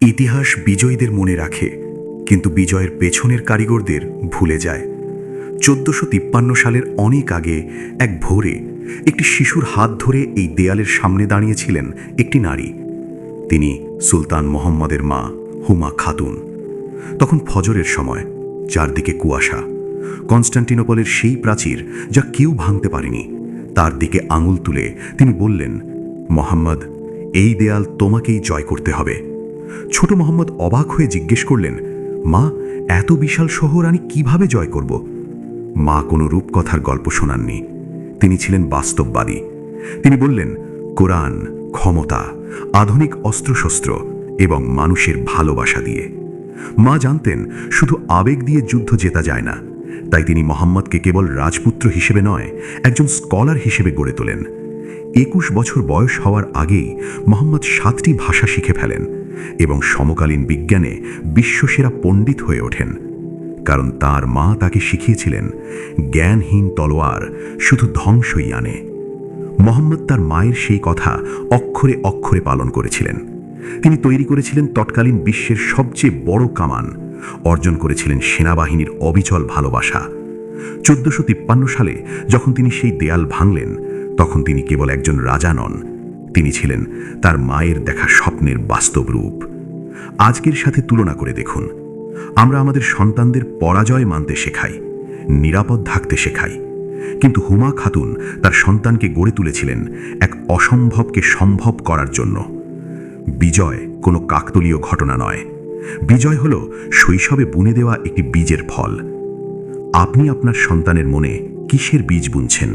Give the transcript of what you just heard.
ইতিহাস বিজয়ীদের মনে রাখে, কিন্তু বিজয়ের পেছনের কারিগরদের ভুলে যায়। 1453 সালের অনেক আগে এক ভোরে একটি শিশুর হাত ধরে এই দেয়ালের সামনে দাঁড়িয়েছিলেন একটি নারী। তিনি সুলতান মোহাম্মদের মা হুমা খাতুন। তখন ফজরের সময়, চারদিকে কুয়াশা। কনস্টান্টিনোপলের সেই প্রাচীর যা কেউ ভাঙতে পারেনি, তার দিকে আঙুল তুলে তিনি বললেন, মোহাম্মদ, এই দেয়াল তোমাকেই জয় করতে হবে। ছোট মোহাম্মদ অবাক হয়ে জিজ্ঞেস করলেন, মা, এত বিশাল শহর আমি কিভাবে জয় করব? মা কোনো রূপকথার গল্প শোনাননি। তিনি ছিলেন বাস্তববাদী। তিনি বললেন, কোরআন, ক্ষমতা, আধুনিক অস্ত্রশস্ত্র এবং মানুষের ভালোবাসা দিয়ে। মা জানতেন শুধু আবেগ দিয়ে যুদ্ধ জেতা যায় না। তাই তিনি মোহাম্মদকে কেবল রাজপুত্র হিসেবে নয়, একজন স্কলার হিসেবে গড়ে তোলেন। 21 বছর বয়স হওয়ার আগেই মোহাম্মদ 7টি ভাষা শিখে ফেলেন এবং সমকালীন বিজ্ঞানে বিশ্বসেরা পণ্ডিত হয়ে ওঠেন। কারণ তার মা তাকে শিখিয়েছিলেন, জ্ঞানহীন তলোয়ার শুধু ধ্বংসই আনে। মোহাম্মদ তার মায়ের সেই কথা অক্ষরে অক্ষরে পালন করেছিলেন। তিনি তৈরি করেছিলেন তৎকালীন বিশ্বের সবচেয়ে বড় কামান, অর্জন করেছিলেন সেনাবাহিনীর অবিচল ভালোবাসা। 1453 সালে যখন তিনি সেই দেয়াল ভাঙলেন, তখন তিনি কেবল একজন রাজা নন, তিনি ছিলেন তার মায়ের দেখা স্বপ্নের বাস্তব রূপ। আজকের সাথে তুলনা করে দেখুন, আমরা আমাদের সন্তানদের পরাজয় মানতে শেখাই, নিরাপদ থাকতে শেখাই, কিন্তু হুমা খাতুন তার সন্তানকে গড়ে তুলেছিলেন এক অসম্ভবকে সম্ভব করার জন্য। বিজয় কোনো কাকতালীয় ঘটনা নয়, বিজয় হলো শৈশবে বুনে দেওয়া একটি বীজের ফল। আপনি আপনার সন্তানের মনে কিসের বীজ বুনছেন?